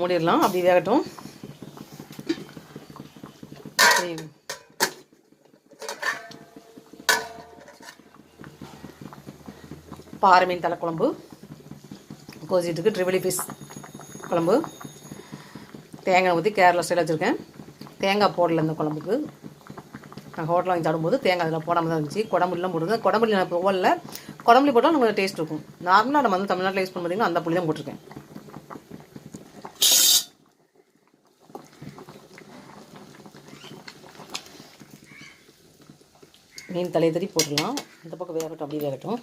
மூடிடலாம். அப்படி வேகட்டும். பாறை மீன் தலை குழம்பு கோசிட்டுக்கு ட்ரிபிளி பீஸ் குழம்பு. தேங்காய் ஊற்றி கேரளா ஸ்டைல் வச்சுருக்கேன். தேங்காய் போடல இந்த குழம்புக்கு. நான் ஹோட்டலில் வாங்கி சாப்பிடும்போது தேங்காய் அதில் போடாமல் தான் இருந்துச்சு. குடம்புலாம் போடுங்க. குடம்புளி நான் இப்போ ஓடல. குடம்புளி போட்டால் உங்களுக்கு டேஸ்ட் இருக்கும். நார்மலாக நம்ம வந்து தமிழ்நாட்டில் யூஸ் பண்ண பார்த்தீங்கன்னா அந்த புளி தான் போட்டிருக்கேன். மீன் தலையை தறி போட்டுடலாம். இந்த பக்கம் வேகட்டும், அப்படியே வேகட்டும்.